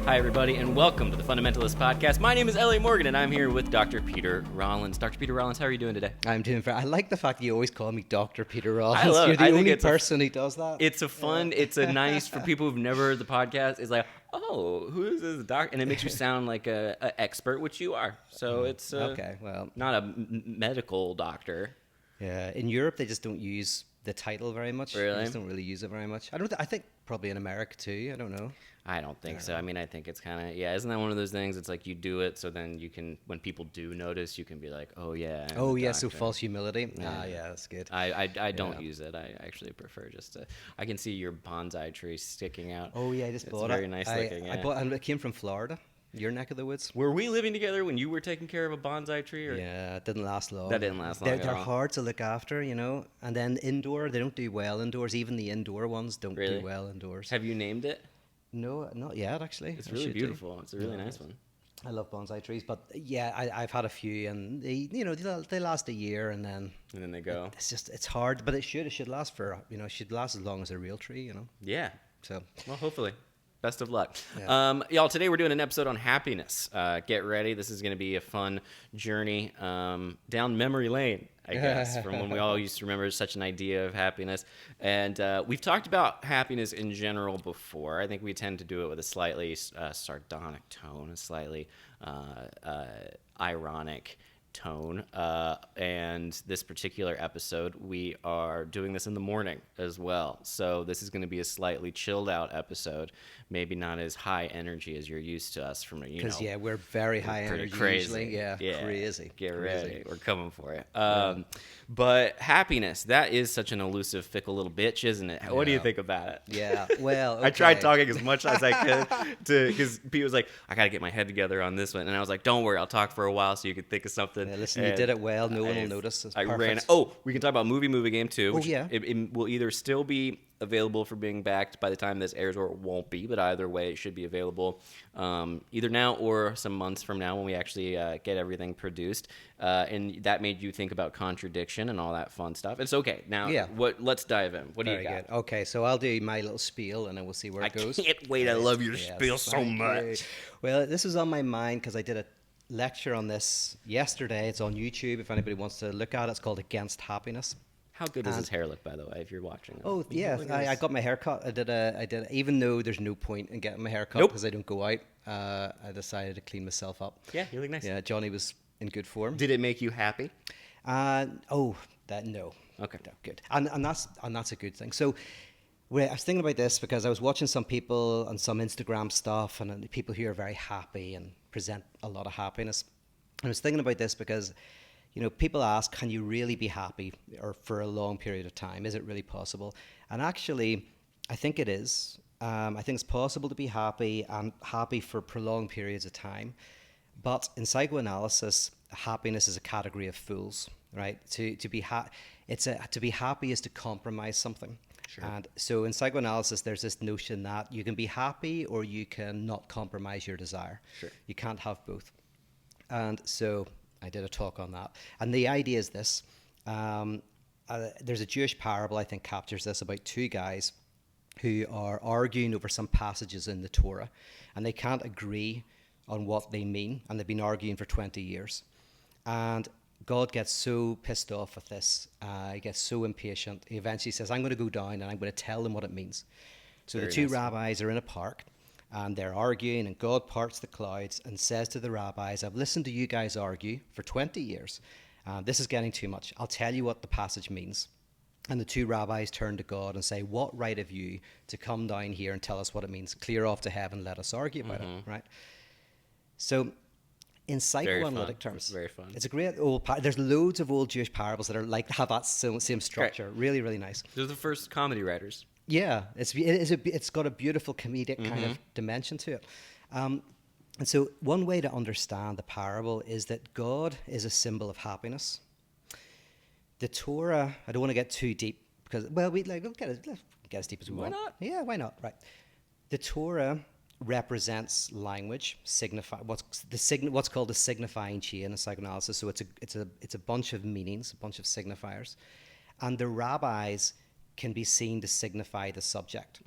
Hi, everybody, and welcome to the Fundamentalists podcast. My name is Elliott Morgan, and I'm here with Dr. Peter Rollins. Dr. Peter Rollins, how are you doing today? I'm doing very. I like the fact that you always call me Dr. Peter Rollins. I love You're it. the I think only it's person who does that. It's a fun, it's a nice, for people who've never heard the podcast, it's like, oh, who is this doc? And it makes you sound like an expert, which you are. So it's okay, well, not a medical doctor. Yeah, in Europe they just don't use the title very much. Really? They just don't really use it very much. I think probably in America too. I don't know. I don't think so. I mean, I think it's kind of, isn't that one of those things? It's like you do it, so then you can, when people do notice, you can be like, oh, yeah. So false humility. Yeah, that's good. I don't use it. I actually prefer just to, I can see your bonsai tree sticking out. Oh, yeah, I just bought it. It's very nice looking, yeah. I came from Florida, your neck of the woods. Were we living together when you were taking care of a bonsai tree? Or? Yeah, it didn't last long. That didn't last long They're hard to look after, you know, and then indoor, they don't do well indoors. Even the indoor ones don't do well indoors. Have you named it? No, not yet, actually. It's really beautiful. It's a really nice one. I love bonsai trees, but yeah, I've had a few, and they last a year, and then they go. It's hard, but it should last for should last as long as a real tree, you know. Yeah. So well, hopefully. Best of luck. Yeah. Y'all, today we're doing an episode on happiness. Get ready. This is going to be a fun journey down memory lane, I guess, from when we all used to remember such an idea of happiness. And we've talked about happiness in general before. I think we tend to do it with a slightly sardonic tone, a slightly ironic tone. And this particular episode, we are doing this in the morning as well. So this is going to be a slightly chilled out episode, maybe not as high energy as you're used to us from, because we're very high energy crazy. Usually. Yeah, crazy. Get crazy. ready. We're coming for you. But happiness, that is such an elusive, fickle little bitch, isn't it? What do you think about it? Yeah, well, okay. I tried talking as much as I could because Pete was like, I got to get my head together on this one. And I was like, don't worry, I'll talk for a while so you can think of something. Yeah, listen, you did it well. No one will notice. It's perfect. We can talk about Movie Game 2. Which it will either still be available for being backed by the time this airs, or it won't be, but either way it should be available either now or some months from now when we actually get everything produced, and that made you think about contradiction and all that fun stuff. It's okay now. Let's dive in. What do you got? Good. Okay, so I'll do my little spiel and then we'll see where it goes. I can't wait. I love your spiel so much. Well, this was on my mind because I did a lecture on this yesterday. It's on YouTube if anybody wants to look at it. It's called Against Happiness. How good does his hair look, by the way, if you're watching? Oh, yeah. I got my hair cut. I did. Even though there's no point in getting my hair cut because I don't go out, I decided to clean myself up. Yeah, you look nice. Yeah, Johnny was in good form. Did it make you happy? No. Okay. No, good. And that's a good thing. So I was thinking about this because I was watching some people on some Instagram stuff, and people who are very happy and present a lot of happiness. I was thinking about this because people ask, can you really be happy or for a long period of time? Is it really possible? And actually, I think it is. I think it's possible to be happy and happy for prolonged periods of time. But in psychoanalysis, happiness is a category of fools, right? To be happy is to compromise something. Sure. And so in psychoanalysis, there's this notion that you can be happy or you can not compromise your desire. Sure. You can't have both. And so I did a talk on that. And the idea is this. There's a Jewish parable, I think, captures this, about two guys who are arguing over some passages in the Torah, and they can't agree on what they mean, and they've been arguing for 20 years. And God gets so pissed off with this. He gets so impatient. He eventually says, I'm going to go down and I'm going to tell them what it means. So the two rabbis are in a park, and they're arguing, and God parts the clouds and says to the rabbis, I've listened to you guys argue for 20 years. This is getting too much. I'll tell you what the passage means. And the two rabbis turn to God and say, what right have you to come down here and tell us what it means? Clear off to heaven, let us argue about it, right? So in psychoanalytic terms, it's very fun. It's a great old there's loads of old Jewish parables that are have that same structure. Right. Really, really nice. They're the first comedy writers. Yeah, it's got a beautiful comedic kind of dimension to it. And so one way to understand the parable is that God is a symbol of happiness. The Torah, I don't want to get too deep because, we'll get as deep as we want. Why not? Yeah, why not? Right. The Torah represents language, what's called a signifying chain in psychoanalysis. So it's a bunch of meanings, a bunch of signifiers, and the rabbis can be seen to signify the subject,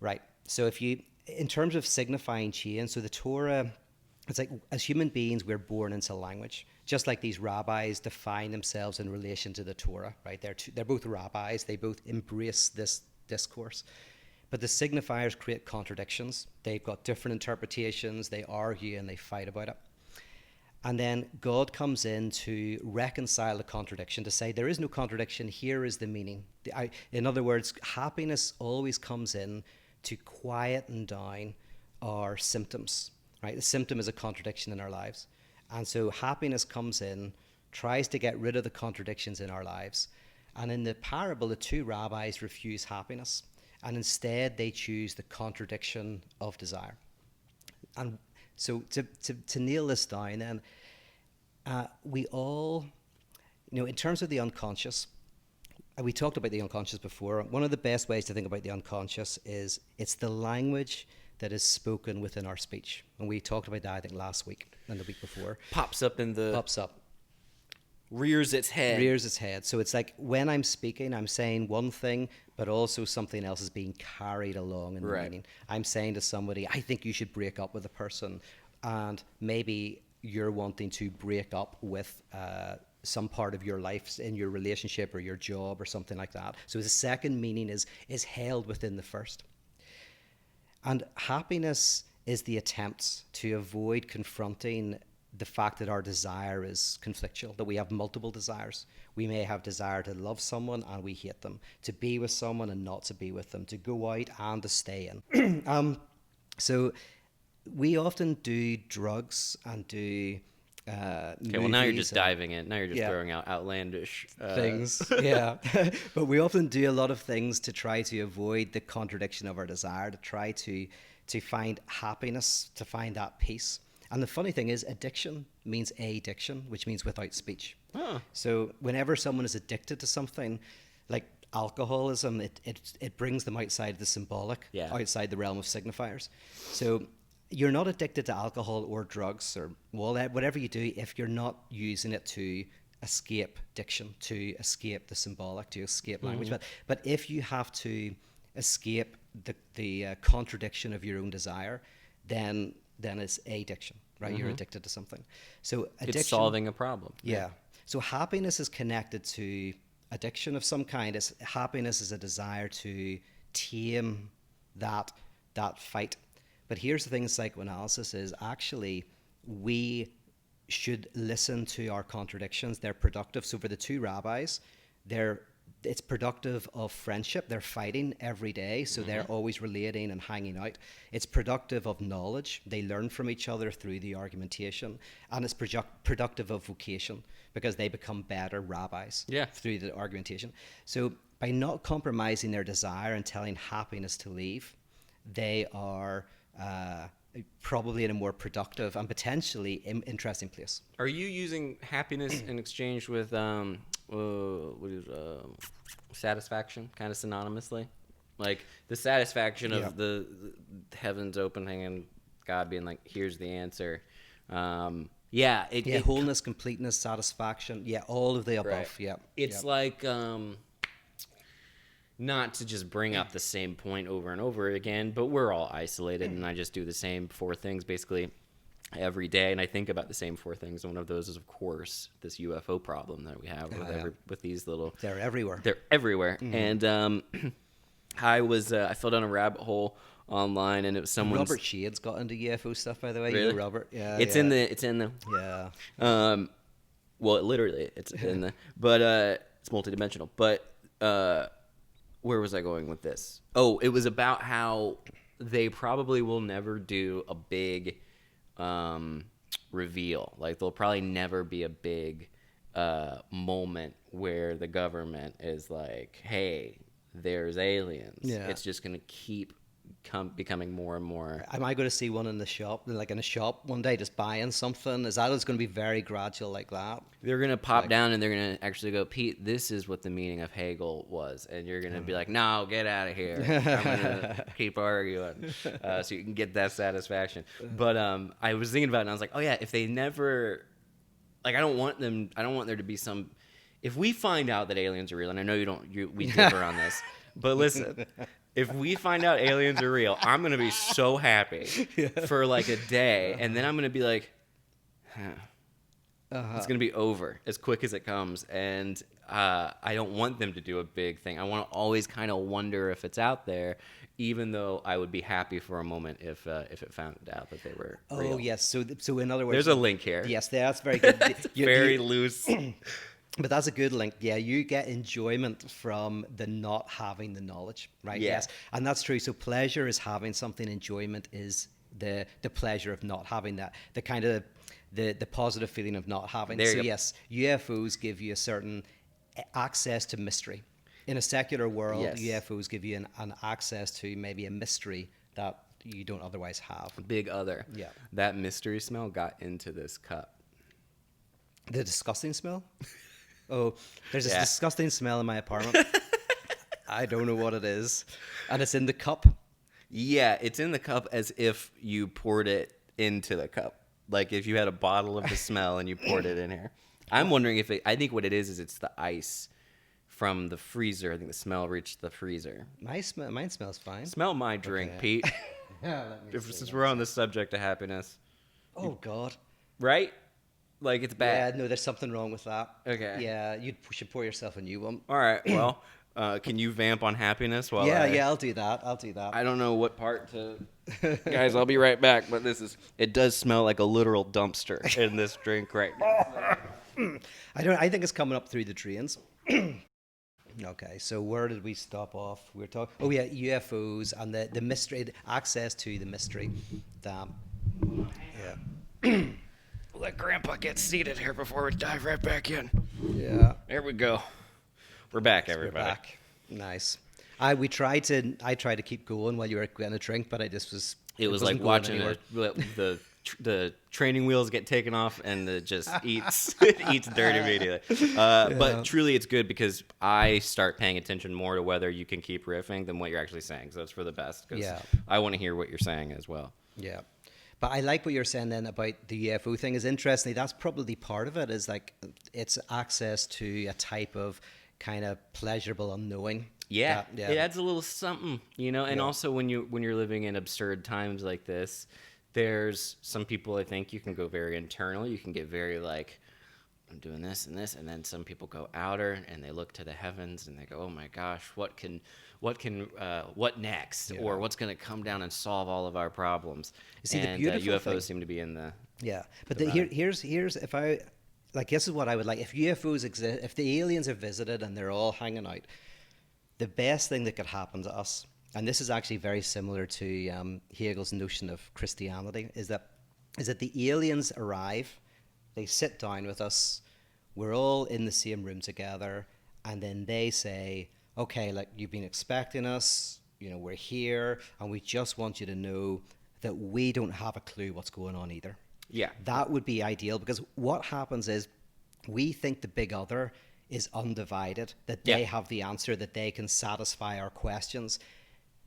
right? So if you in terms of signifying change, so the Torah, it's like as human beings, we're born into language. Just like these rabbis define themselves in relation to the Torah, right? They're both rabbis. They both embrace this discourse. But the signifiers create contradictions. They've got different interpretations. They argue and they fight about it. And then God comes in to reconcile the contradiction, to say there is no contradiction. Here is the meaning. In other words, happiness always comes in to quieten down our symptoms, right? The symptom is a contradiction in our lives. And so happiness comes in, tries to get rid of the contradictions in our lives. And in the parable, the two rabbis refuse happiness. And instead, they choose the contradiction of desire. And so to nail this down, then, we all, in terms of the unconscious, we talked about the unconscious before. One of the best ways to think about the unconscious is it's the language that is spoken within our speech. And we talked about that, I think, last week and the week before. Pops up. Rears its head. So it's like when I'm speaking, I'm saying one thing, but also something else is being carried along in the meaning. I'm saying to somebody, I think you should break up with a person. And maybe you're wanting to break up with some part of your life in your relationship or your job or something like that. So the second meaning is held within the first. And happiness is the attempt to avoid confronting the fact that our desire is conflictual, that we have multiple desires. We may have desire to love someone and we hate them, to be with someone and not to be with them, to go out and to stay in. So we often do drugs and do okay, well, now you're just diving in. Now you're just throwing out outlandish things. Yeah. But we often do a lot of things to try to avoid the contradiction of our desire, to try to find happiness, to find that peace. And the funny thing is, addiction means addiction, which means without speech. Oh. So whenever someone is addicted to something, like alcoholism, it brings them outside the symbolic, outside the realm of signifiers. So you're not addicted to alcohol or drugs or whatever you do if you're not using it to escape diction, to escape the symbolic, to escape language. But if you have to escape the contradiction of your own desire, then it's addiction, right? You're addicted to something. So addiction, it's solving a problem. Yeah. So happiness is connected to addiction of some kind. Happiness is a desire to tame that fight. But here's the thing in psychoanalysis is actually we should listen to our contradictions. They're productive. So for the two rabbis, it's productive of friendship. They're fighting every day, so they're always relating and hanging out. It's productive of knowledge. They learn from each other through the argumentation. And it's productive of vocation because they become better rabbis through the argumentation. So by not compromising their desire and telling happiness to leave, they are probably in a more productive and potentially interesting place. Are you using happiness in exchange with satisfaction, kind of synonymously? Like the satisfaction of the heavens opening and God being like, here's the answer. Wholeness, completeness, satisfaction. Yeah, all of the above. Right. Yeah. It's like not to just bring up the same point over and over again, but we're all isolated and I just do the same four things basically every day, and I think about the same four things. And one of those is, of course, this UFO problem that we have with these little... They're everywhere. They're everywhere. Mm-hmm. And I fell down a rabbit hole online, and it was someone... Robert Shade's got into UFO stuff, by the way. Really? You know Robert? Yeah. It's in the... Yeah. Well, literally, it's in the... But it's multidimensional. But where was I going with this? Oh, it was about how they probably will never do a big... reveal. Like there'll probably never be a big moment where the government is like, hey, there's aliens. Yeah. It's just going to keep becoming more and more. Am I going to see one in the shop, like in a shop one day, just buying something? Is that going to be very gradual like that? They're going to pop down and they're going to actually go, Pete, this is what the meaning of Hegel was. And you're going to be like, no, get out of here. I'm going to keep arguing so you can get that satisfaction. But I was thinking about it and I was like, oh yeah, if they never, like, I don't want there to be some, if we find out that aliens are real, and I know we differ on this, but listen, If we find out aliens are real, I'm going to be so happy for like a day. And then I'm going to be like, it's going to be over as quick as it comes. And I don't want them to do a big thing. I want to always kind of wonder if it's out there, even though I would be happy for a moment if it found out that they were real. Oh, yes. So in other words... There's a link here. Yes, that's very good. Very loose. But that's a good link. Yeah, you get enjoyment from the not having the knowledge, right? Yeah. Yes, and that's true. So pleasure is having something. Enjoyment is the pleasure of not having that. The kind of the positive feeling of not having. There you go. Yes, UFOs give you a certain access to mystery. In a secular world, UFOs give you an access to maybe a mystery that you don't otherwise have. Big other. Yeah. That mystery smell got into this cup. The disgusting smell? Oh, there's this disgusting smell in my apartment. I don't know what it is. And it's in the cup. Yeah, it's in the cup as if you poured it into the cup. Like if you had a bottle of the smell and you poured it in here. I'm wondering if I think what it is it's the ice from the freezer. I think the smell reached the freezer. Mine smells fine. Smell my drink, Okay. Pete. Yeah, Since we're on the subject of happiness. Oh, God. Right? Like it's bad. Yeah, no, there's something wrong with that. Okay. Yeah, you should pour yourself a new one. All right, well, can you vamp on happiness while Yeah, I'll do that. I don't know what part to... Guys, I'll be right back, but it does smell like a literal dumpster in this drink right now. I think it's coming up through the drains. Okay, so where did we stop off? We were talking... Oh, yeah, UFOs and the mystery, the access to the mystery. That, yeah. Let Grandpa get seated here before we dive right back in. Yeah. There we go. We're back, everybody. We're back. Nice. I tried to keep going while you were getting a drink, but I just was... It was like watching the training wheels get taken off and it just eats dirt immediately. But truly it's good because I start paying attention more to whether you can keep riffing than what you're actually saying. So it's for the best because I want to hear what you're saying as well. Yeah. But I like what you're saying then about the UFO thing. Is interesting. That's probably part of it. Is like it's access to a type of kind of pleasurable unknowing. Yeah, it adds a little something, And also when you're living in absurd times like this, there's some people I think you can go very internal. You can get very like, I'm doing this and this, and then some people go outer and they look to the heavens and they go, oh my gosh, what next, or what's going to come down and solve all of our problems? You see, and the beautiful UFOs thing, seem to be in the but here's if I like this is what I would like if UFOs exist, if the aliens are visited and they're all hanging out, the best thing that could happen to us, and this is actually very similar to Hegel's notion of Christianity, is that the aliens arrive, they sit down with us, we're all in the same room together, and then they say, okay, like you've been expecting us, we're here, and we just want you to know that we don't have a clue what's going on either. Yeah. That would be ideal, because what happens is we think the big other is undivided, that they have the answer, that they can satisfy our questions.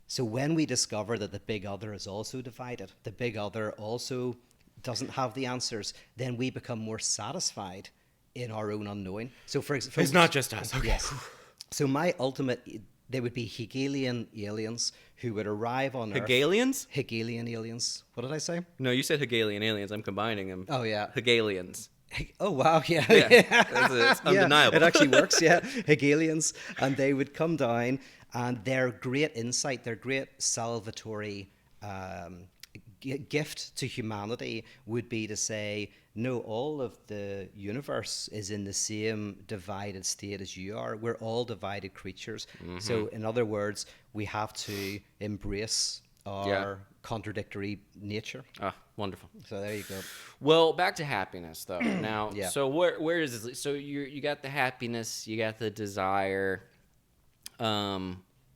So when we discover that the big other is also divided, the big other also doesn't have the answers, then we become more satisfied in our own unknowing. So for example, it's not just us. Okay. Yes. So my ultimate, they would be Hegelian aliens who would arrive on Earth. Hegelians? Hegelian aliens. What did I say? No, you said Hegelian aliens. I'm combining them. Oh, yeah. Hegelians. Oh, wow, yeah. It's undeniable. It actually works, Hegelians. And they would come down, and their great insight, their great salvatory gift to humanity would be to say, no, all of the universe is in the same divided state as you are. We're all divided creatures. Mm-hmm. So in other words, we have to embrace our contradictory nature. Ah, wonderful. So there you go. Well, back to happiness though. Now, Yeah. so where does this? So you got the happiness, you got the desire.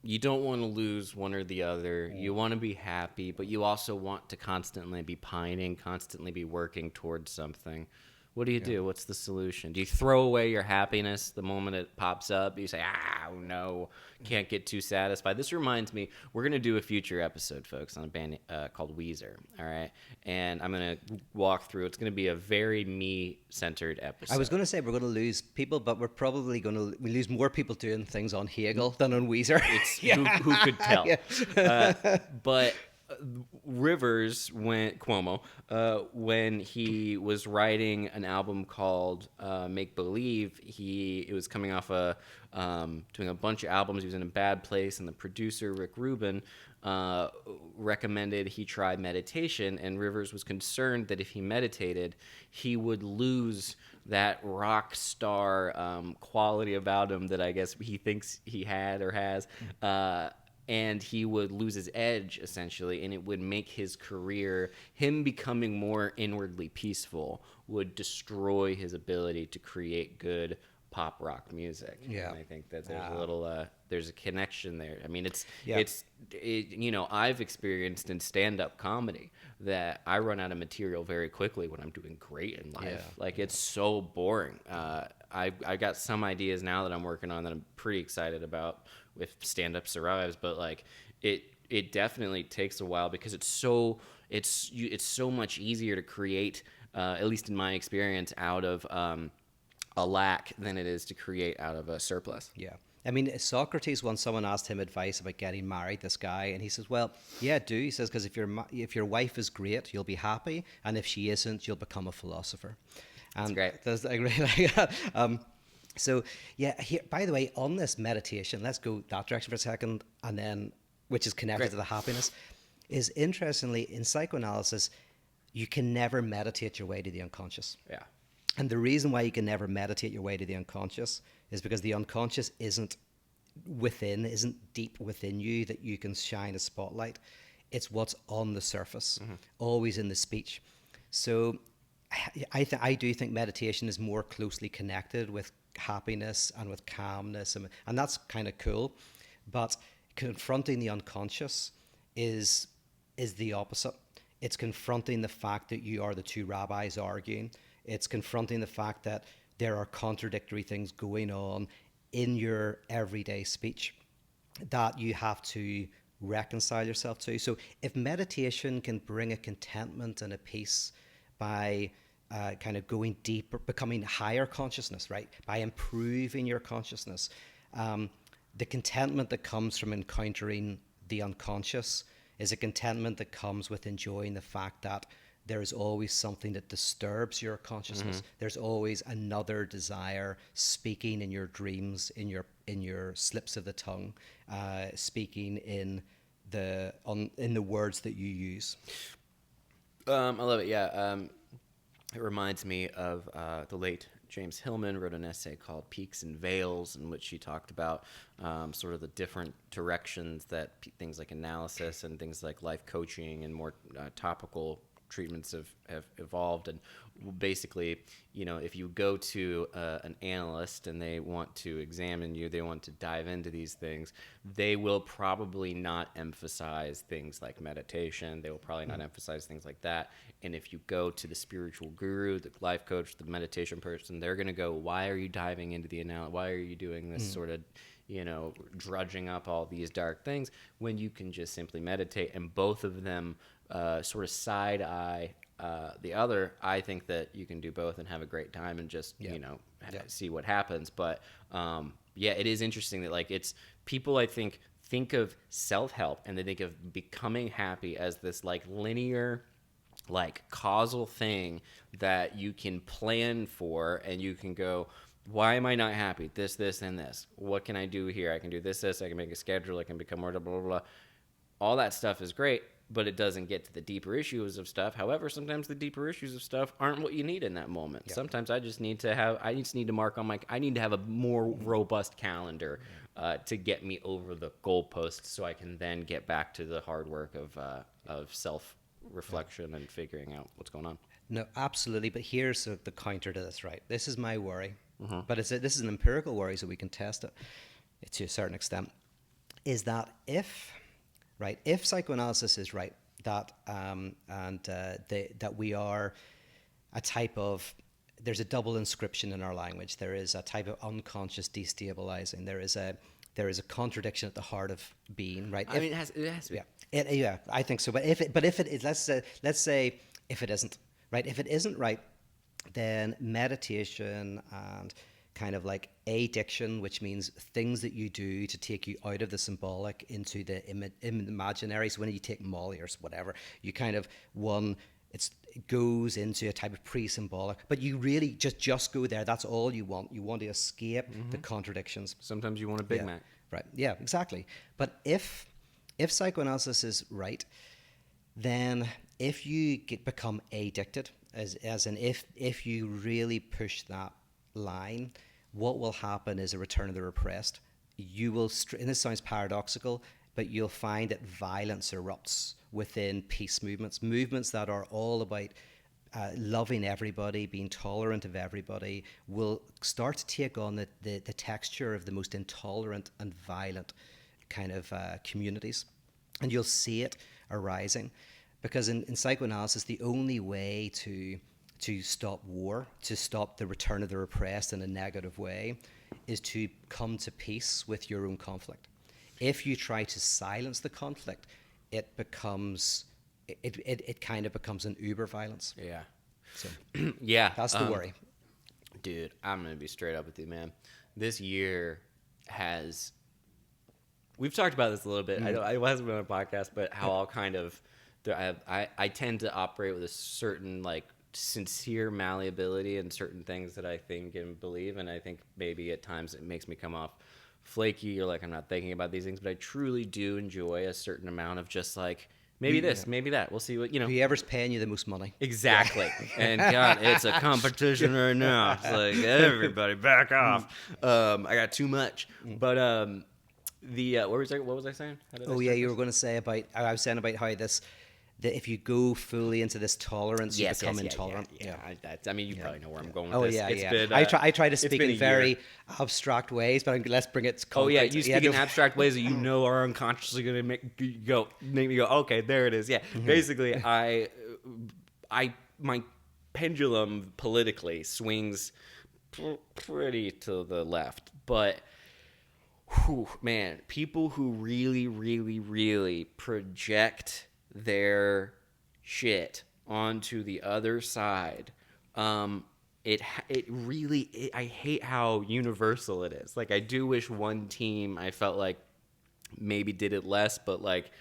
You don't want to lose one or the other. You want to be happy, but you also want to constantly be pining, constantly be working towards something. What do you do? What's the solution? Do you throw away your happiness the moment it pops up? Do you say, oh no, can't get too satisfied? This reminds me, we're going to do a future episode, folks, on a band called Weezer, all right? And I'm going to walk through. It's going to be a very me-centered episode. I was going to say we're going to lose people, but we're probably going to lose more people doing things on Hegel than on Weezer. Who could tell? But Rivers, when he was writing an album called Make Believe, it was coming off doing a bunch of albums. He was in a bad place, and the producer Rick Rubin recommended he try meditation, and Rivers was concerned that if he meditated, he would lose that rock star quality about him that I guess he thinks he had or has. And he would lose his edge, essentially, and it would make his career, him becoming more inwardly peaceful, would destroy his ability to create good pop rock music. Yeah. And I think that there's there's a connection there. I mean, I've experienced in stand-up comedy that I run out of material very quickly when I'm doing great in life. It's so boring. I got some ideas now that I'm working on that I'm pretty excited about if stand-up survives, but it definitely takes a while because it's so much easier to create, at least in my experience, out of a lack than it is to create out of a surplus. Yeah. I mean, Socrates, once someone asked him advice about getting married, this guy, and he says, well, yeah, do. He says, because if your wife is great, you'll be happy, and if she isn't, you'll become a philosopher. That's great. That's I really like that. So, yeah, here, by the way, on this meditation, let's go that direction for a second, and then, which is connected to the happiness, is interestingly, in psychoanalysis, you can never meditate your way to the unconscious. Yeah. And the reason why you can never meditate your way to the unconscious is because the unconscious isn't deep within you that you can shine a spotlight. It's what's on the surface, always in the speech. So I do think meditation is more closely connected with happiness and with calmness, and that's kind of cool. But confronting the unconscious is the opposite. It's confronting the fact that you are the two rabbis arguing. It's confronting the fact that there are contradictory things going on in your everyday speech that you have to reconcile yourself to. So if meditation can bring a contentment and a peace by kind of going deeper, becoming higher consciousness, right? By improving your consciousness, the contentment that comes from encountering the unconscious is a contentment that comes with enjoying the fact that there is always something that disturbs your consciousness. There's always another desire speaking in your dreams, in your slips of the tongue, speaking in the words that you use. I love it. Yeah, it reminds me of the late James Hillman wrote an essay called Peaks and Veils, in which he talked about sort of the different directions that things like analysis and things like life coaching and more topical treatments have evolved. And basically, if you go to an analyst and they want to examine you, they want to dive into these things, they will probably not emphasize things like meditation. They will probably not emphasize things like that. And if you go to the spiritual guru, the life coach, the meditation person, they're going to go, why are you diving into the analysis? Why are you doing this sort of drudging up all these dark things when you can just simply meditate? And both of them sort of side eye the other. I think that you can do both and have a great time and just see what happens. But it is interesting that it's people I think of self-help and they think of becoming happy as this linear causal thing that you can plan for, and you can go, why am I not happy? This, and this. What can I do here? I can do this. I can make a schedule. I can become more blah, blah, blah. All that stuff is great, but it doesn't get to the deeper issues of stuff. However, sometimes the deeper issues of stuff aren't what you need in that moment. Yeah. Sometimes I just need to have a more robust calendar to get me over the goalposts so I can then get back to the hard work of self-reflection and figuring out what's going on. No, absolutely. But here's the counter to this, right? This is my worry, but this is an empirical worry, so we can test it to a certain extent, is that if psychoanalysis is right, that that we are a type of there's a double inscription in our language. There is a type of unconscious destabilizing. There is a contradiction at the heart of being, right? I mean, it has to be. Yeah, I think so. But if it is, let's say if it isn't, right? If it isn't right, then meditation and kind of like addiction, which means things that you do to take you out of the symbolic into the imaginary. So when you take Molly or whatever, you kind of it goes into a type of pre-symbolic, but you really just go there. That's all you want. You want to escape the contradictions. Sometimes you want a Big Mac. Right. Yeah, exactly. But if psychoanalysis is right, then if you become addicted, as in if you really push that line, what will happen is a return of the repressed. You will, and this sounds paradoxical, but you'll find that violence erupts within peace movements that are all about loving everybody, being tolerant of everybody, will start to take on the texture of the most intolerant and violent kind of communities. And you'll see it arising. Because in psychoanalysis, the only way to stop war, to stop the return of the repressed in a negative way, is to come to peace with your own conflict. If you try to silence the conflict, it kind of becomes an uber violence. Yeah. So yeah, that's the worry. Dude, I'm gonna be straight up with you, man. This year has. We've talked about this a little bit. I wasn't on a podcast, but how I'll kind of. I tend to operate with a certain like sincere malleability in certain things that I think and believe, and I think maybe at times it makes me come off flaky or like I'm not thinking about these things, but I truly do enjoy a certain amount of just like maybe this, maybe that. We'll see what Whoever's paying you the most money. Exactly. And God, it's a competition right now. It's like everybody back off. I got too much, but what was I saying? You were going to say about I was saying about how that if you go fully into this tolerance, you become intolerant. Yeah. I mean, you probably know where I'm going with this. Yeah. Been, I try to speak in very abstract ways, but let's bring it to concrete. You speak in abstract ways that you know are unconsciously going to make me go, okay, there it is. Yeah. Basically, my pendulum politically swings pretty to the left, but man, people who really, really, really project their shit onto the other side, it really I hate how universal it is. Like, I do wish one team I felt like maybe did it less, but like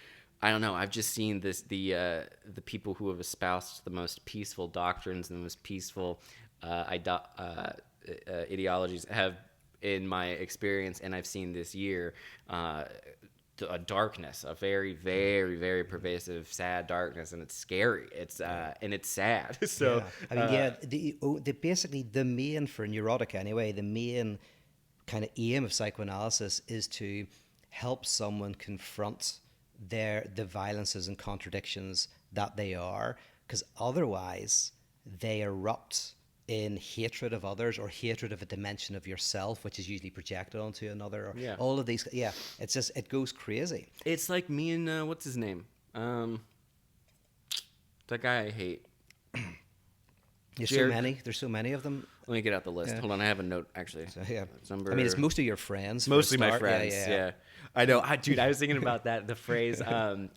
I don't know, I've just seen the people who have espoused the most peaceful doctrines and the most peaceful ideologies have, in my experience, and I've seen this year, a darkness, a very, very, very pervasive, sad darkness, and it's scary. It's and it's sad. So basically the main, for neurotic anyway, the main kind of aim of psychoanalysis is to help someone confront the violences and contradictions that they are, because otherwise they erupt in hatred of others or hatred of a dimension of yourself, which is usually projected onto another. Or all of these, it's just, it goes crazy. It's like me and what's his name? That guy I hate. There's so many of them. Let me get out the list. Hold on, I have a note actually. So, it's most of your friends. Mostly my friends. Yeah. I know, dude. I was thinking about that. The phrase,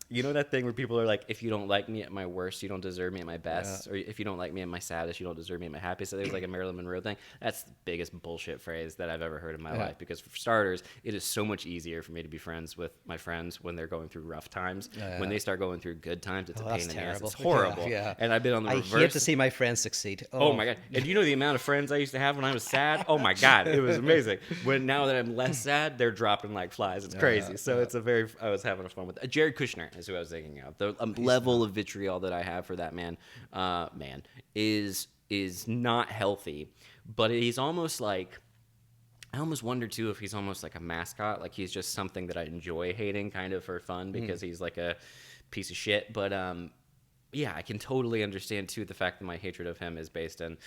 you know, that thing where people are like, "If you don't like me at my worst, you don't deserve me at my best," or "If you don't like me at my saddest, you don't deserve me at my happiest." So there's like a Marilyn Monroe thing. That's the biggest bullshit phrase that I've ever heard in my life. Because for starters, it is so much easier for me to be friends with my friends when they're going through rough times. When they start going through good times, it's a pain in the ass. It's horrible. And I've been on the reverse. I hate to see my friends succeed. Oh my God! And you know the amount of friends I used to have when I was sad? Oh my God, it was amazing. When now that I'm less sad, they're dropping like flies. It's crazy. So it's I was having fun with it. Jared Kushner is who I was thinking of. The level of vitriol that I have for that man, is not healthy. But he's almost like, I almost wonder too if he's almost like a mascot. Like he's just something that I enjoy hating, kind of for fun, because he's like a piece of shit. But I can totally understand too the fact that my hatred of him is based on.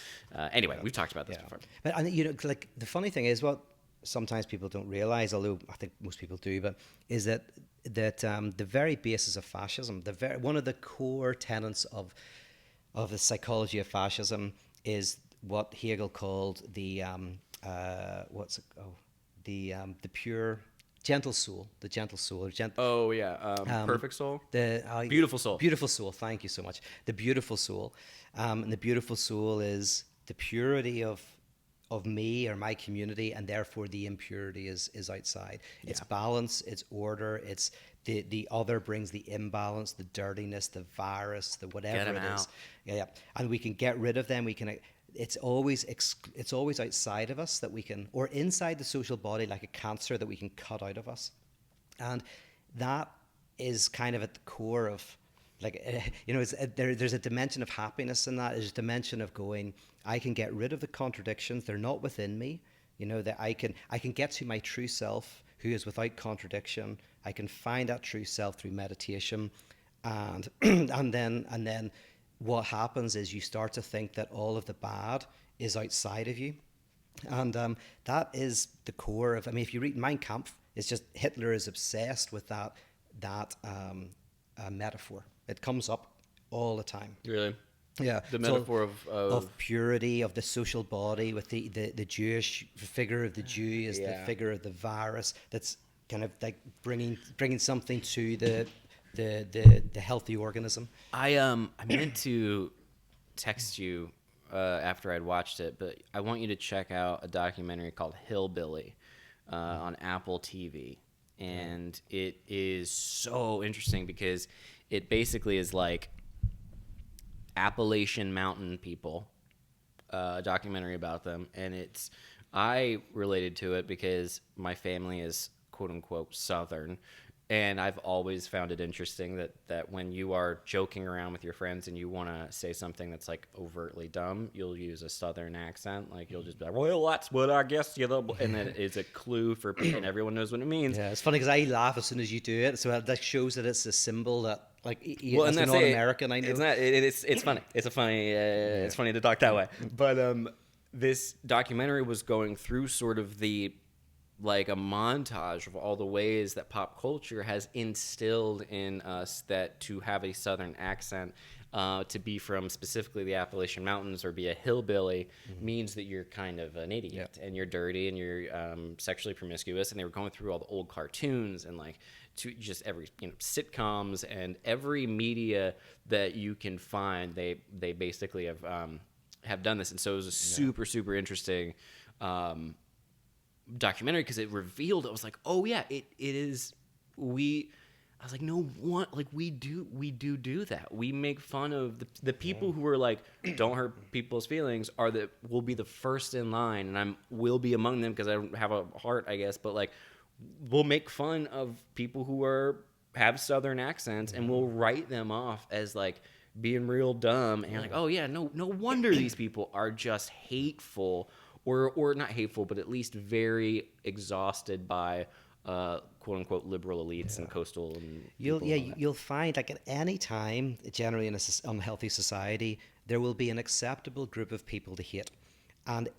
Anyway, we've talked about this before. But like the funny thing is, what sometimes people don't realize, although I think most people do, but is that the very basis of fascism, one of the core tenets of the psychology of fascism is what Hegel called the the pure gentle soul, the gentle soul. Perfect soul. The beautiful soul. Beautiful soul. Thank you so much. The beautiful soul, and the beautiful soul is the purity of me or my community, and therefore the impurity is outside. It's balance, it's order, it's the other brings the imbalance, the dirtiness, the virus, the whatever it is. Yeah, and we can get rid of them. We can. It's always outside of us that we can, or inside the social body, like a cancer that we can cut out of us, and that is kind of at the core of, like, there's a dimension of happiness in that. There's a dimension of going, I can get rid of the contradictions. They're not within me. That I can get to my true self, who is without contradiction. I can find that true self through meditation, and and then what happens is you start to think that all of the bad is outside of you, and that is the core of. I mean, if you read Mein Kampf, it's just Hitler is obsessed with that metaphor. It comes up all the time. Really? Yeah. The metaphor of purity, of the social body, with the Jewish figure of the Jew is the figure of the virus. That's kind of like bringing something to the healthy organism. I meant to text you after I'd watched it, but I want you to check out a documentary called Hillbilly on Apple TV. And it is so interesting because it basically is like Appalachian Mountain people, a documentary about them. And I related to it because my family is quote unquote Southern. And I've always found it interesting that when you are joking around with your friends and you want to say something that's like overtly dumb, you'll use a Southern accent. Like you'll just be like, well, that's what I guess, and then it's a clue for, and everyone knows what it means. Yeah, it's funny because I laugh as soon as you do it. So that shows that it's a symbol that, like, well, as a non-American, I know. It's not, it's funny. It's it's funny to talk that way. But this documentary was going through sort of like a montage of all the ways that pop culture has instilled in us that to have a Southern accent, to be from specifically the Appalachian Mountains or be a hillbilly means that you're kind of an idiot and you're dirty and you're sexually promiscuous. And they were going through all the old cartoons and like to just every sitcoms and every media that you can find. They basically have done this, and so it was a super interesting documentary because it revealed. I was like, oh yeah, it is. I was like, no one, like we do that. We make fun of the people who are like, don't hurt people's feelings will be the first in line, and will be among them because I don't have a heart, I guess. But like, we'll make fun of people who have Southern accents, and we'll write them off as like being real dumb. And you're like, oh yeah, no wonder these people are just hateful. Or not hateful, but at least very exhausted by quote unquote liberal elites and coastal. And you'll find, like, at any time, generally in an unhealthy society, there will be an acceptable group of people to hate, and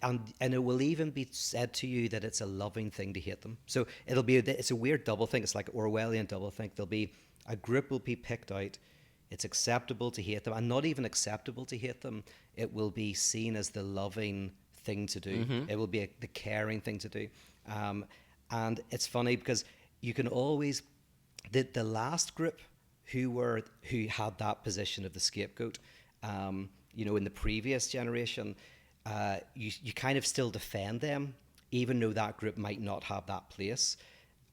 it will even be said to you that it's a loving thing to hate them. So it's a weird double think. It's like Orwellian double think. There'll be a group will be picked out. It's acceptable to hate them, and not even acceptable to hate them. It will be seen as the loving thing to do. It will be the caring thing to do, and it's funny because you can always the last group who had that position of the scapegoat, in the previous generation, you kind of still defend them even though that group might not have that place.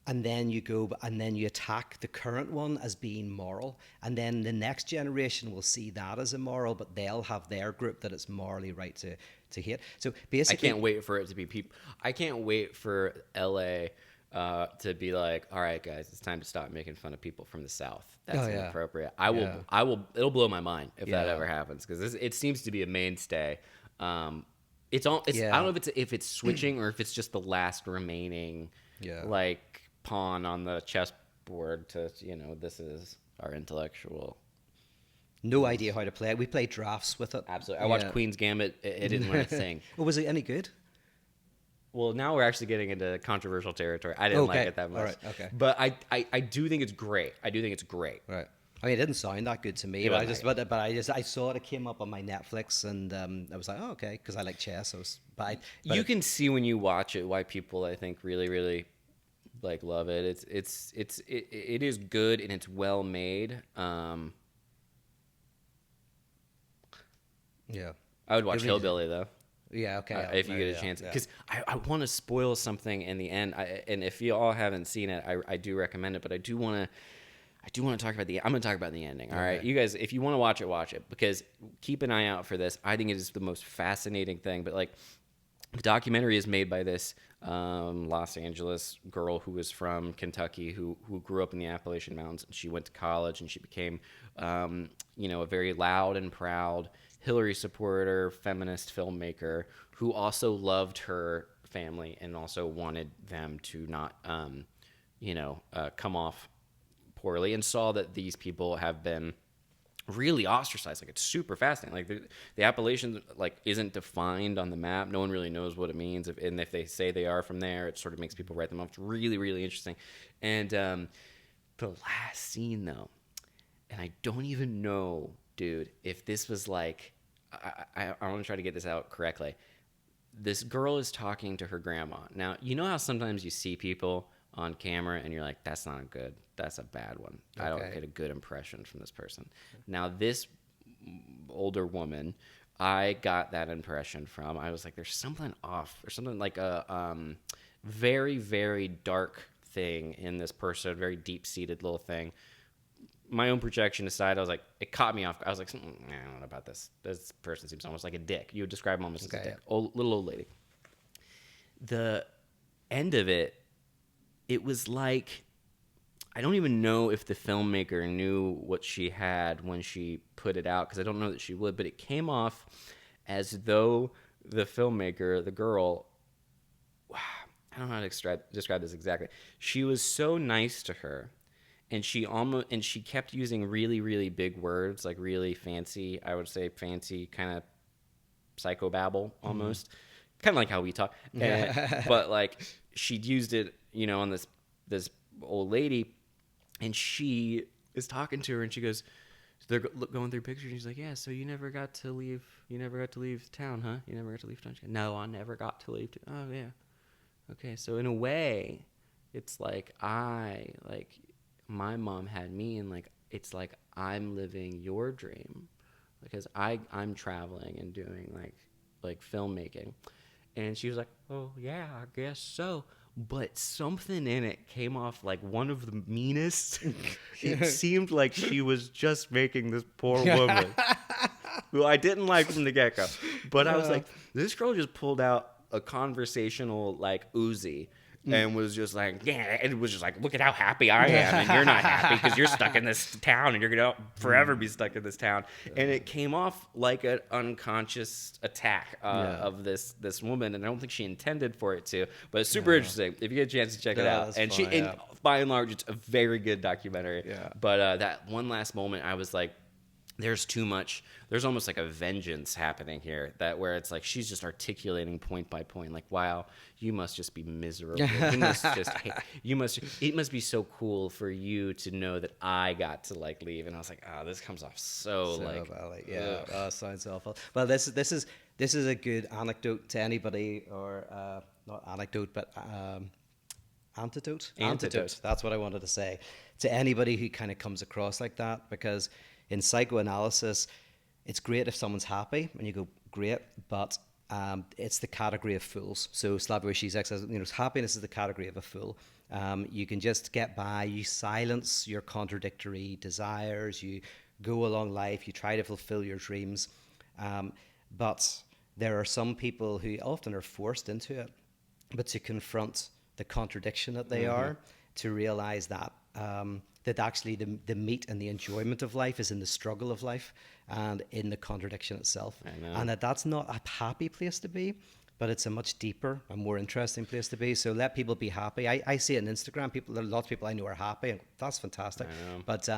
And then you attack the current one as being moral, and then the next generation will see that as immoral, but they'll have their group that it's morally right to hate. So basically, I can't wait for it to be people. I can't wait for LA to be like, all right, guys, it's time to stop making fun of people from the South. That's inappropriate. I will. It'll blow my mind if that ever happens, because it seems to be a mainstay. I don't know if it's switching or if it's just the last remaining like pawn on the chessboard to, this is our intellectual. No idea how to play it. We played drafts with it. Absolutely. I watched Queen's Gambit. It didn't learn a thing. Well, was it any good? Well, now we're actually getting into controversial territory. I didn't like it that much. All right. Okay. But I do think it's great. Right. I mean, it didn't sound that good to me, but I saw it. It came up on my Netflix, and I was like, oh, okay, because I like chess. You can see when you watch it why people, I think, really, really like love it. It is good and it's well made. Yeah, I would watch Hillbilly though. Yeah, okay. If you get a chance, because I want to spoil something in the end. And if you all haven't seen it, I do recommend it. But I do want to talk about I'm going to talk about the ending. All right, you guys, if you want to watch it, because keep an eye out for this. I think it is the most fascinating thing. But like, the documentary is made by this Los Angeles girl who was from Kentucky, who grew up in the Appalachian Mountains, and she went to college, and she became, a very loud and proud Hillary supporter, feminist filmmaker who also loved her family and also wanted them to not, come off poorly, and saw that these people have been really ostracized. Like, it's super fascinating. Like, the Appalachians, like, isn't defined on the map. No one really knows what it means. And if they say they are from there, it sort of makes people write them off. It's really, really interesting. And the last scene, though, and I don't even know, dude, if this was like, I want to try to get this out correctly. This girl is talking to her grandma. Now, you know how sometimes you see people on camera and you're like, that's not good. That's a bad one. Okay. I don't get a good impression from this person. Now, this older woman, I got that impression from. I was like, there's something off, or something like a very, very dark thing in this person, very deep-seated little thing. My own projection aside, I was like, it caught me off. I was like, I don't know about this. This person seems almost like a dick. You would describe him almost as a dick. Little old lady. The end of it, it was like, I don't even know if the filmmaker knew what she had when she put it out, because I don't know that she would, but it came off as though the filmmaker, the girl, I don't know how to describe this exactly. She was so nice to her. And she kept using really, really big words, like really fancy, I would say fancy kind of psychobabble almost. Kind of like how we talk. But like, she'd used it, on this old lady, and she is talking to her, and she goes, they're going through pictures, and she's like, yeah, so you never got to leave town, huh? You never got to leave town? No, I never got to leave. Oh, yeah. Okay, so in a way, it's like my mom had me, and like, it's like I'm living your dream, because I'm traveling and doing like filmmaking. And she was like, oh yeah, I guess so. But something in it came off like one of the meanest. It seemed like she was just making this poor woman, who I didn't like from the get-go. But I was like, this girl just pulled out a conversational like Uzi. And was just like, yeah, and it was just like, look at how happy I am, and you're not happy because you're stuck in this town, and you're gonna forever be stuck in this town. And it came off like an unconscious attack of this woman, and I don't think she intended for it to. But it's super interesting if you get a chance to check it out. And and by and large, it's a very good documentary. Yeah. But that one last moment, I was like, there's too much. There's almost like a vengeance happening here, where it's like she's just articulating point by point, like, wow, you must just be miserable. It must be so cool for you to know that I got to like leave. And I was like, oh, this comes off so like, yeah, sounds awful. Well, this is a good anecdote to anybody, or not anecdote, but antidote. That's what I wanted to say to anybody who kind of comes across like that, because in psychoanalysis, it's great if someone's happy, and you go, great, but it's the category of fools. So Slavoj Žižek says, happiness is the category of a fool. You can just get by, you silence your contradictory desires, you go along life, you try to fulfill your dreams. But there are some people who often are forced into it, but to confront the contradiction that they are, to realize that that actually the meat and the enjoyment of life is in the struggle of life and in the contradiction itself. And that's not a happy place to be, but it's a much deeper and more interesting place to be. So let people be happy. I see it on Instagram. Lots of people I know are happy, and that's fantastic. But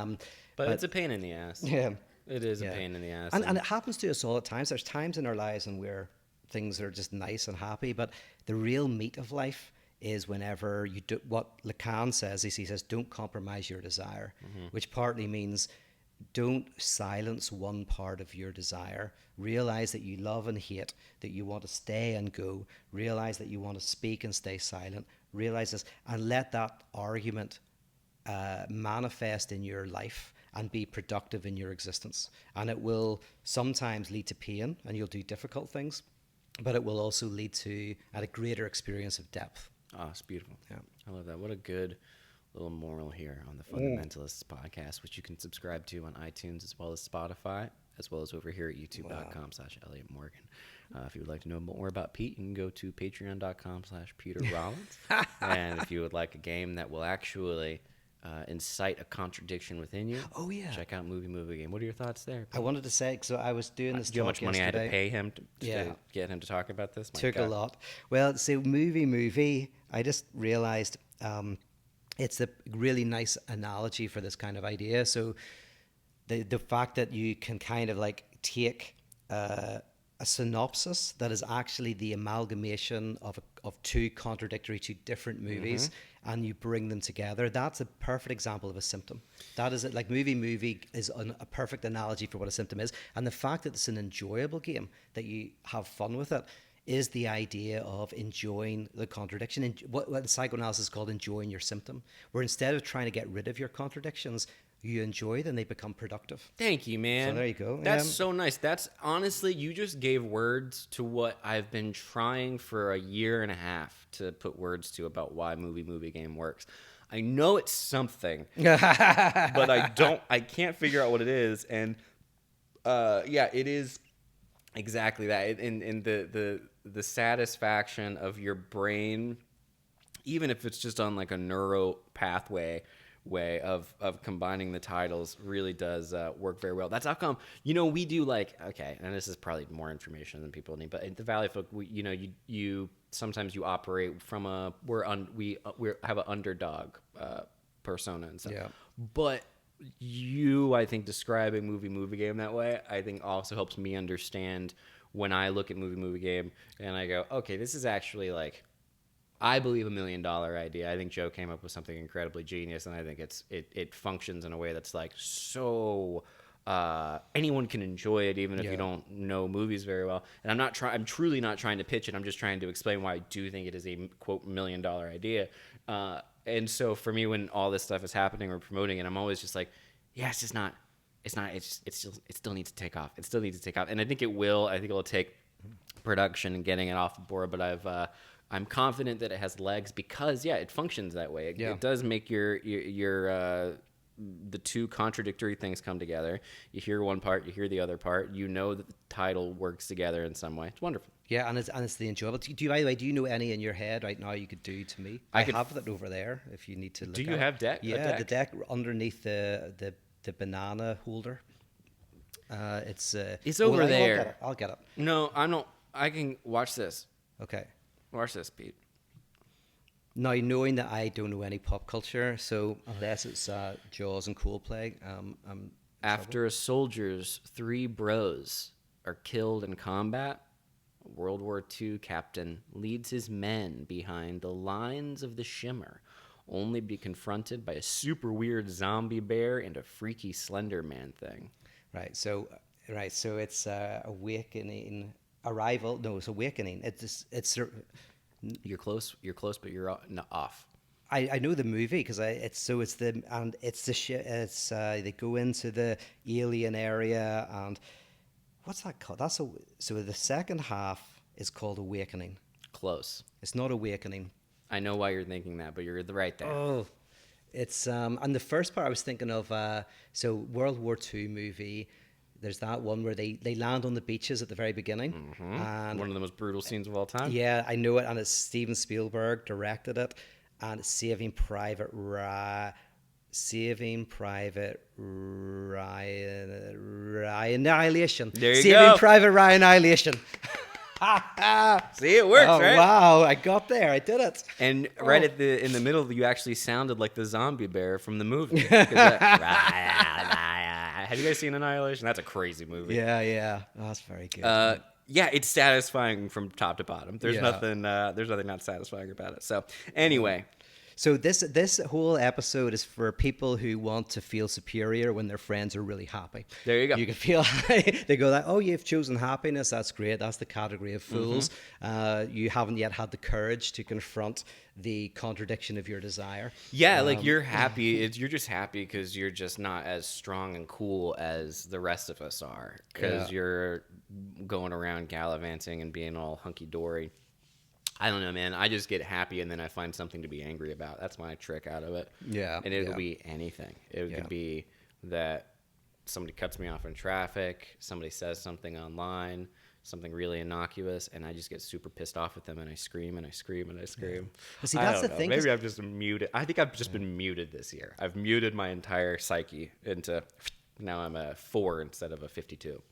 it's a pain in the ass. Yeah. It is a pain in the ass. And it happens to us all at times. There's times in our lives where things are just nice and happy, but the real meat of life is whenever you do what Lacan says. He says, don't compromise your desire, which partly means don't silence one part of your desire. Realize that you love and hate, that you want to stay and go. Realize that you want to speak and stay silent. Realize this, and let that argument manifest in your life and be productive in your existence. And it will sometimes lead to pain, and you'll do difficult things, but it will also lead to a greater experience of depth. Oh, it's beautiful. Yeah, I love that. What a good little moral here on the Fundamentalists podcast, which you can subscribe to on iTunes as well as Spotify, as well as over here at youtube.com/Elliott Morgan. If you would like to know more about Pete, you can go to patreon.com/Peter Rollins. And if you would like a game that will actually incite a contradiction within you, check out Movie Game. What are your thoughts there, Pete? I wanted to say, so I was doing this. Do you know how much money yesterday. I had to pay him to get him to talk about this? Took a lot. Well, so movie. I just realized it's a really nice analogy for this kind of idea. So the fact that you can kind of like take a synopsis that is actually the amalgamation of two different movies, and you bring them together. That's a perfect example of a symptom. That is it. Like movie is a perfect analogy for what a symptom is. And the fact that it's an enjoyable game, that you have fun with it, is the idea of enjoying the contradiction. And what the psychoanalysis is called enjoying your symptom, where instead of trying to get rid of your contradictions, you enjoy them, they become productive. Thank you, man. So there you go. That's so nice. That's honestly, you just gave words to what I've been trying for a year and a half to put words to about why Movie Game works. I know it's something, but I can't figure out what it is. And it is exactly that. And the satisfaction of your brain, even if it's just on like a neuro pathway way of combining the titles, really does work very well. That's how come, we do and this is probably more information than people need, but in the Valley Folk, you sometimes you operate from we have an underdog persona and stuff. Yeah. But I think describing movie game that way, I think also helps me understand when I look at movie game and I go, okay, this is actually like, I believe $1 million idea. I think Joe came up with something incredibly genius, and I think it functions in a way that's like so anyone can enjoy it, even if you don't know movies very well. And I'm truly not trying to pitch it. I'm just trying to explain why I do think it is a quote $1 million idea. And so for me, when all this stuff is happening or promoting it, I'm always just like, yeah, it still needs to take off. It still needs to take off, and I think it will. I think it will take production and getting it off the board. But I'm confident that it has legs because it functions that way. It does make your the two contradictory things come together. You hear one part, you hear the other part. You know that the title works together in some way. It's wonderful. Yeah, and it's the enjoyable. By the way, do you know any in your head right now you could do to me? I have that over there if you need to look. Do you have deck? Yeah, the deck underneath the banana holder. It's over there. I'll get it. No, I'm not. I can watch this. Okay. Watch this, Pete. Now, knowing that I don't know any pop culture, so unless it's Jaws and Coldplay, I'm after a soldier's 3 bros are killed in combat, a World War II captain leads his men behind the lines of the Shimmer, only to be confronted by a super weird zombie bear and a freaky Slender Man thing. Right. So it's awakening. Arrival. No, it's awakening. It's. You're close, but you're off. I know the movie because they go into the alien area, and what's that called? So the second half is called Awakening. Close. It's not Awakening. I know why you're thinking that, but you're right there. Oh, it's and the first part I was thinking of. So World War II movie. There's that one where they land on the beaches at the very beginning. Mm-hmm. And one of the most brutal scenes of all time. Yeah, I know it, and it's Steven Spielberg directed it, and it's Saving Private Ryan Annihilation. There you go. Saving Private Ryan Annihilation. See, it works, right? Wow, I got there. I did it. And right in the middle, you actually sounded like the zombie bear from the movie. Have you guys seen Annihilation? That's a crazy movie. Yeah. Oh, that's very good. It's satisfying from top to bottom. There's nothing not satisfying about it. So anyway, So this whole episode is for people who want to feel superior when their friends are really happy. There you go. You can feel they go like, oh, you've chosen happiness. That's great. That's the category of fools. You haven't yet had the courage to confront the contradiction of your desire. Yeah, like you're happy. You're just happy because you're just not as strong and cool as the rest of us are. Because you're going around gallivanting and being all hunky dory. I don't know, man. I just get happy and then I find something to be angry about. That's my trick out of it. Yeah. And it could be anything. It could be that somebody cuts me off in traffic, somebody says something online, something really innocuous, and I just get super pissed off at them and I scream and I scream and I scream. Well, see, that's the thing. Maybe I've just muted. I think I've just been muted this year. I've muted my entire psyche into now I'm a 4 instead of a 52.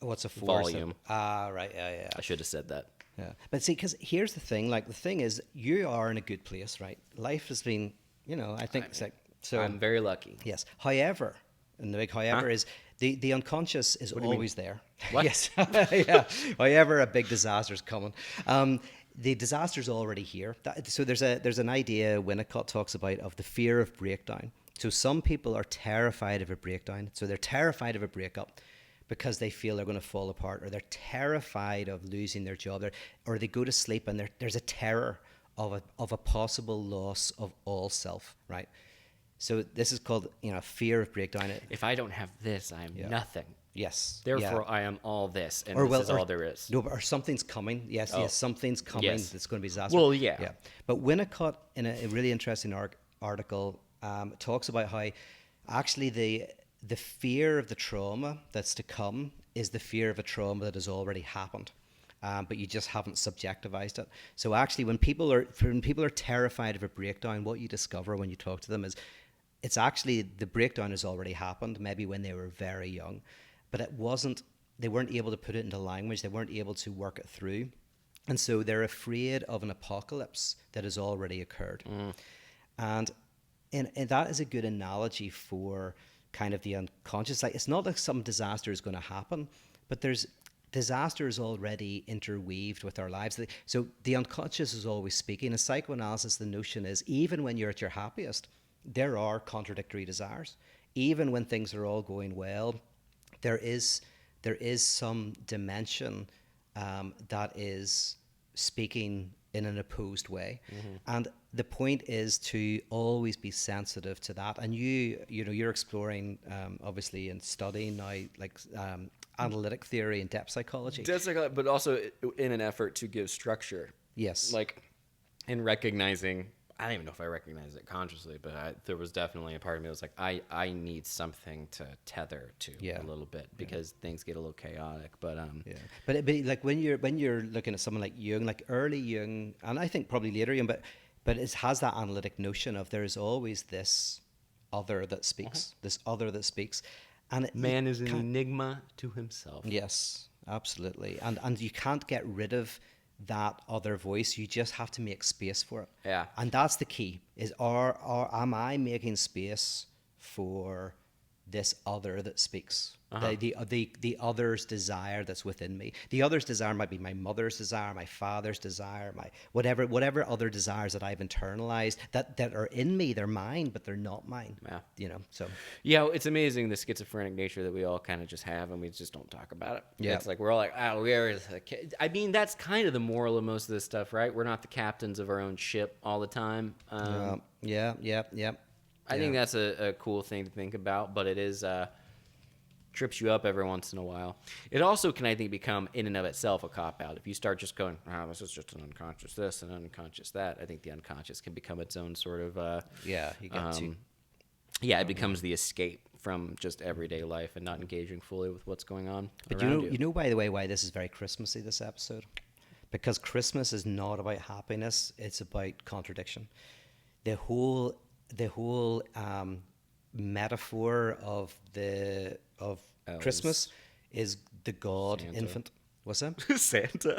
What's a 4? Volume. Right. Yeah. I should have said that. Yeah. But see, because here's the thing. Like, the thing is, you are in a good place, right? Life has been, I think it's like, so. I'm very lucky. Yes. However, and the big however is the unconscious is always there. What? Yes. Yeah. However, a big disaster is coming. The disaster's already here. So there's an idea Winnicott talks about of the fear of breakdown. So some people are terrified of a breakdown. So they're terrified of a breakup because they feel they're going to fall apart, or they're terrified of losing their job, or they go to sleep and there's a terror of a possible loss of all self, right? So this is called, fear of breakdown. If I don't have this, I am nothing. Yes. Therefore, I am all this, and this is all there is. No, or something's coming. Yes, something's coming. Yes. That's going to be disaster. Well, yeah. But Winnicott, in a really interesting article, talks about how actually the fear of the trauma that's to come is the fear of a trauma that has already happened. But you just haven't subjectivized it. So actually, when people are terrified of a breakdown, what you discover when you talk to them is it's actually the breakdown has already happened, maybe when they were very young, but they weren't able to put it into language. They weren't able to work it through. And so they're afraid of an apocalypse that has already occurred. And that is a good analogy for kind of the unconscious. Like, it's not like some disaster is going to happen, but there's disaster is already interweaved with our lives. So the unconscious is always speaking. In psychoanalysis, the notion is even when you're at your happiest, there are contradictory desires. Even when things are all going well, there is some dimension that is speaking in an opposed way. And the point is to always be sensitive to that. And you're exploring, obviously, and studying now, like analytic theory and depth psychology. But also in an effort to give structure. Yes. Like in recognizing, I don't even know if I recognize it consciously, but there was definitely a part of me that was like, I need something to tether to a little bit because things get a little chaotic. But but like when you're looking at someone like Jung, like early Jung, and I think probably later Jung, but it has that analytic notion of there is always this other that speaks, and man is an enigma to himself. Yes, absolutely, and you can't get rid of that other voice. You just have to make space for it. Yeah. And that's the key, is am I making space for this other that speaks? The other's desire that's within me. The other's desire might be my mother's desire, my father's desire, my whatever other desires that I've internalized that are in me. They're mine, but they're not mine. Yeah. So yeah, it's amazing the schizophrenic nature that we all kind of just have, and we just don't talk about it. Yeah. It's like we're all like, where is the kid? I mean, that's kind of the moral of most of this stuff, right? We're not the captains of our own ship all the time. Yeah. I think that's a cool thing to think about, but it is trips you up every once in a while. It also can, I think, become in and of itself a cop-out. If you start just going, this is just an unconscious this and unconscious that, I think the unconscious can become its own sort of... it becomes the escape from just everyday life and not engaging fully with what's going on around you. You know, by the way, why this is very Christmassy, this episode? Because Christmas is not about happiness, it's about contradiction. The whole metaphor of Christmas is the God Santa. Infant. What's that? Santa.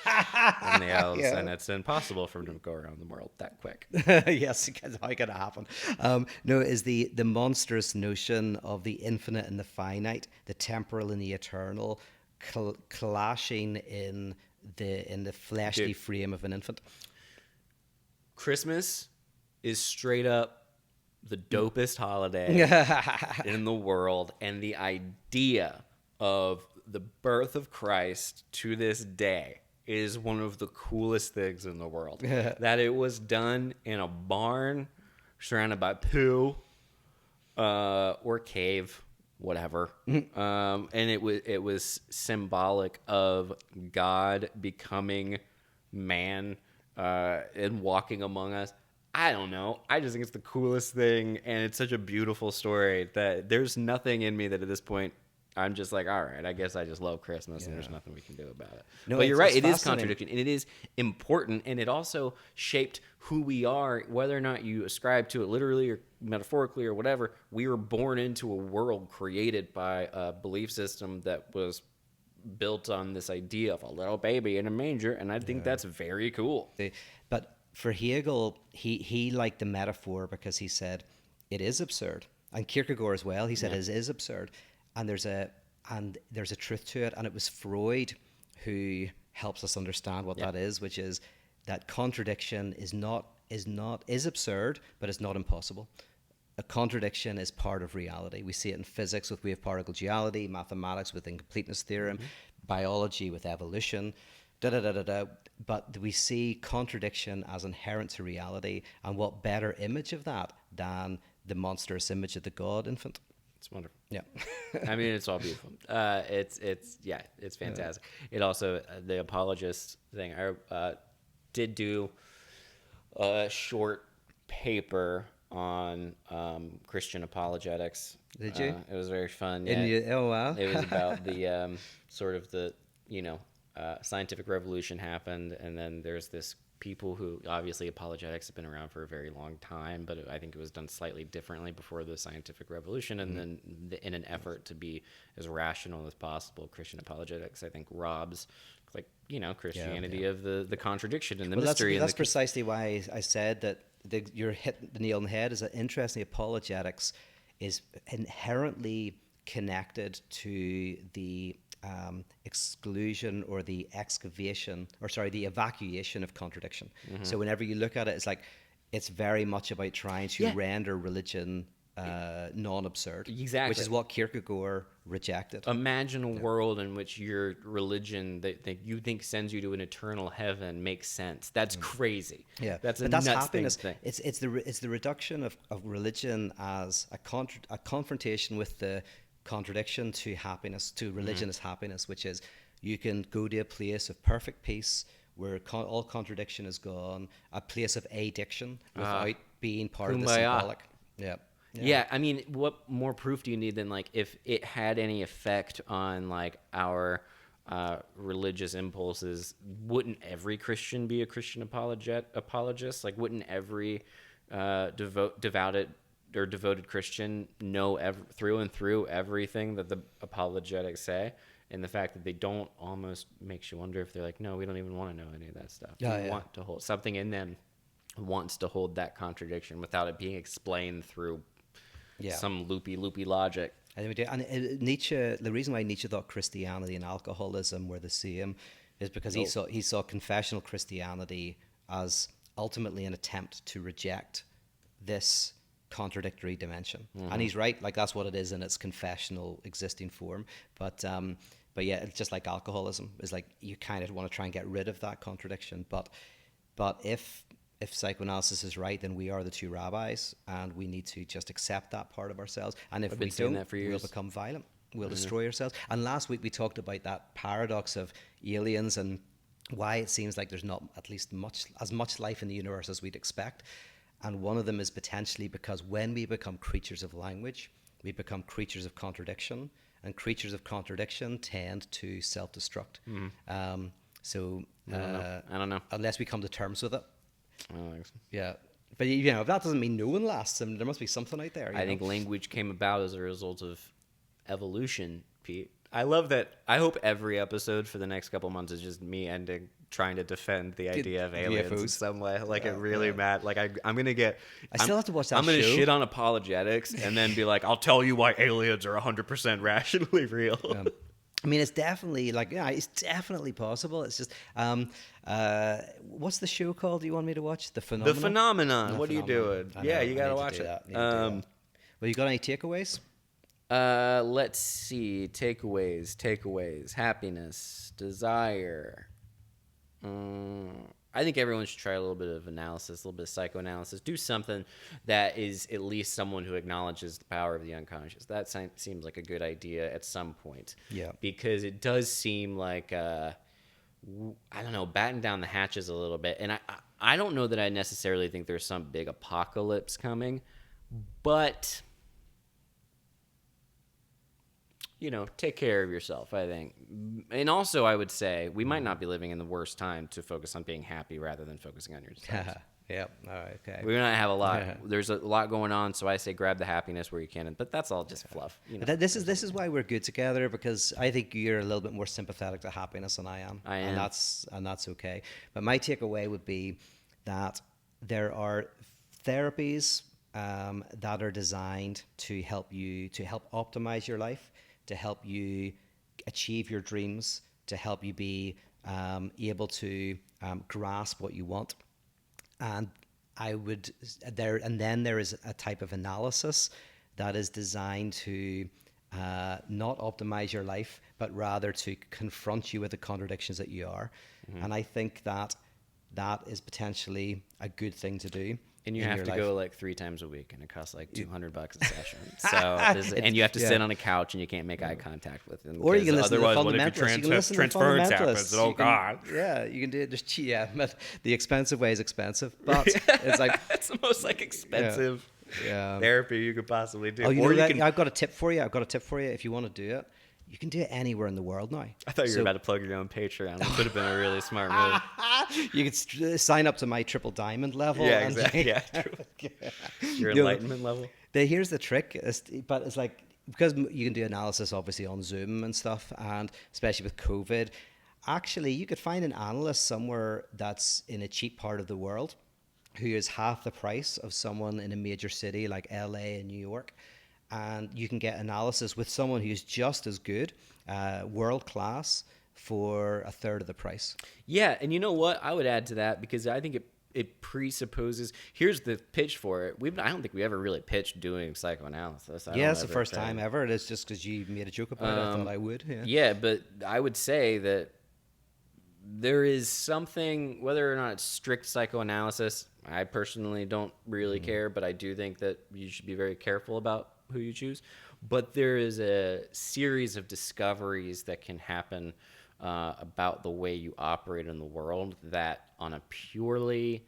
And the elves, and it's impossible for them to go around the world that quick. Yes, because how can it happen? No, is the monstrous notion of the infinite and the finite, the temporal and the eternal, clashing in the fleshly frame of an infant. Christmas is straight up the dopest holiday in the world, and the idea of the birth of Christ to this day is one of the coolest things in the world. That it was done in a barn surrounded by poo or cave, whatever. And it was symbolic of God becoming man and walking among us. I don't know. I just think it's the coolest thing, and it's such a beautiful story that there's nothing in me that at this point I'm just like, all right, I guess I just love Christmas, and there's nothing we can do about it. No, but you're right. It is contradiction, and it is important, and it also shaped who we are, whether or not you ascribe to it literally or metaphorically or whatever. We were born into a world created by a belief system that was built on this idea of a little baby in a manger, and I think that's very cool. But for Hegel, he liked the metaphor because he said it is absurd, and Kierkegaard as well. He said it is absurd. And there's a truth to it, and it was Freud who helps us understand what that is, which is that contradiction is absurd, but it's not impossible. A contradiction is part of reality. We see it in physics with wave particle duality, mathematics with incompleteness theorem, biology with evolution, But we see contradiction as inherent to reality, and what better image of that than the monstrous image of the God infant? It's wonderful. Yeah. I mean, it's all beautiful. It's fantastic. It also, the apologist thing, I did do a short paper on Christian apologetics. Did you? It was very fun. Yeah. Oh, wow. It was about the sort of the, scientific revolution happened, and then there's this people who, obviously apologetics have been around for a very long time, but I think it was done slightly differently before the scientific revolution, and then in an effort to be as rational as possible, Christian apologetics, I think, robs Christianity of the contradiction and the mystery. That's precisely why I said that you're hitting the nail on the head. Is that interesting? Apologetics is inherently connected to the exclusion or the evacuation of contradiction. So whenever you look at it, it's very much about trying to render religion non-absurd. Exactly. Which is what Kierkegaard rejected. Imagine a world in which your religion that you think sends you to an eternal heaven makes sense. That's crazy. Yeah. That's but a that's nuts happiness. thing. It's the reduction of religion as a confrontation with the contradiction to happiness, to religion as happiness, which is you can go to a place of perfect peace where all contradiction is gone, a place of addiction without being part of the symbolic. Yeah, I mean, what more proof do you need than if it had any effect on our religious impulses? Wouldn't every Christian be a Christian apologist? Wouldn't every devoted Christian know through and through everything that the apologetics say? And the fact that they don't almost makes you wonder if they're no, we don't even want to know any of that stuff. We want to hold something in them, wants to hold that contradiction without it being explained through some loopy logic. And Nietzsche, the reason why Nietzsche thought Christianity and alcoholism were the same is because he saw confessional Christianity as ultimately an attempt to reject this contradictory dimension. And he's right, that's what it is in its confessional existing form. But yeah, it's just like alcoholism. It's you kind of want to try and get rid of that contradiction. But if psychoanalysis is right, then we are the two rabbis, and we need to just accept that part of ourselves. And if we don't, we'll become violent. We'll destroy ourselves. And last week we talked about that paradox of aliens and why it seems like there's not at least as much life in the universe as we'd expect. And one of them is potentially because when we become creatures of language, we become creatures of contradiction, and creatures of contradiction tend to self-destruct. I don't know. Unless we come to terms with it. I don't think so. Yeah. But if that doesn't mean no one lasts, then there must be something out there. I think language came about as a result of evolution, Pete. I love that. I hope every episode for the next couple months is just me trying to defend the idea of aliens in some way. It really mad. I'm gonna get. I still have to watch that. I'm gonna shit on apologetics and then be I'll tell you why aliens are 100% rationally real. I mean, it's definitely like, yeah, it's definitely possible. It's just, what's the show called? Do you want me to watch The Phenomenon? The Phenomenon. What are you doing? Yeah, you gotta watch it. Well, you got any takeaways? Let's see. Takeaways. Happiness, desire. I think everyone should try a little bit of analysis, a little bit of psychoanalysis. Do something that is at least someone who acknowledges the power of the unconscious. That seems like a good idea at some point. Yeah. Because it does seem like, I don't know, batten down the hatches a little bit. And I don't know that I necessarily think there's some big apocalypse coming, but, take care of yourself, I think. And also, I would say, we might not be living in the worst time to focus on being happy rather than focusing on yourself. Yep. All right. Okay. We're going to have a lot. There's a lot going on, so I say grab the happiness where you can. But that's all just fluff. But this is why we're good together, because I think you're a little bit more sympathetic to happiness than I am. I am. And that's okay. But my takeaway would be that there are therapies that are designed to help optimize your life, to help you achieve your dreams, to help you be able to grasp what you want. And then there is a type of analysis that is designed to not optimize your life, but rather to confront you with the contradictions that you are. Mm-hmm. And I think that is potentially a good thing to do. And you have to go like 3 times a week, and it costs like $200 a session. So, and you have to sit on a couch, and you can't make eye contact with them. Or you can listen to the Fundamentalists. You can listen to transference happens. Oh God! Yeah, you can do it. But the expensive way is expensive. But it's like it's the most expensive therapy you could possibly do. Oh, you know that? I've got a tip for you. If you want to do it. You can do it anywhere in the world now. I thought you were about to plug your own Patreon. It could have been a really smart move. You could sign up to my triple diamond level. Yeah, exactly. Your enlightenment level. Here's the trick. But it's like, because you can do analysis obviously on Zoom and stuff, and especially with COVID, actually you could find an analyst somewhere that's in a cheap part of the world who is half the price of someone in a major city like LA and New York. And you can get analysis with someone who's just as good, world class, for a third of the price. Yeah, and you know what? I would add to that, because I think it presupposes. Here's the pitch for it. I don't think we ever really pitched doing psychoanalysis. It's the first time ever. It's just because you made a joke about it. I thought I would. Yeah, but I would say that there is something, whether or not it's strict psychoanalysis, I personally don't really care, but I do think that you should be very careful about who you choose. But there is a series of discoveries that can happen about the way you operate in the world that, on a purely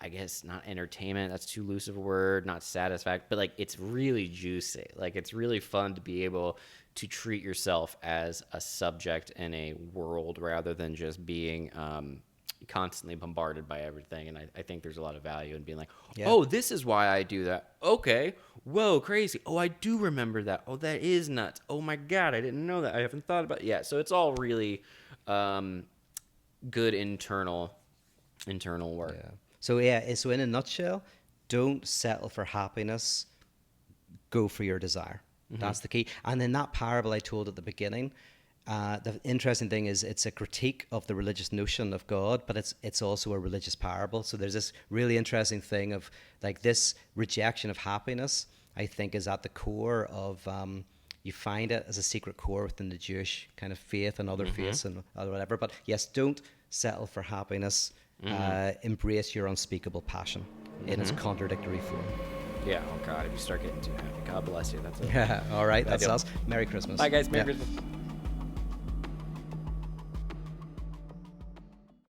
I guess not entertainment, that's too loose of a word, not satisfaction, but it's really juicy. It's really fun to be able to treat yourself as a subject in a world rather than just being constantly bombarded by everything. And I think there's a lot of value in being like, oh, this is why I do that. Okay. Whoa, crazy. Oh, I do remember that. Oh, that is nuts. Oh my God, I didn't know that. I haven't thought about it. Yeah, so it's all really good internal work. Yeah. So in a nutshell, don't settle for happiness. Go for your desire. Mm-hmm. That's the key. And in that parable I told at the beginning, the interesting thing is it's a critique of the religious notion of God, but it's also a religious parable. So there's this really interesting thing of this rejection of happiness, I think, is at the core of, you find it as a secret core within the Jewish kind of faith and other faiths and whatever. But yes, don't settle for happiness. Embrace your unspeakable passion in its contradictory form. Yeah, oh God, if you start getting too happy, God bless you. That's it. Yeah, all right, that's us. Merry Christmas. Bye, guys. Merry Christmas.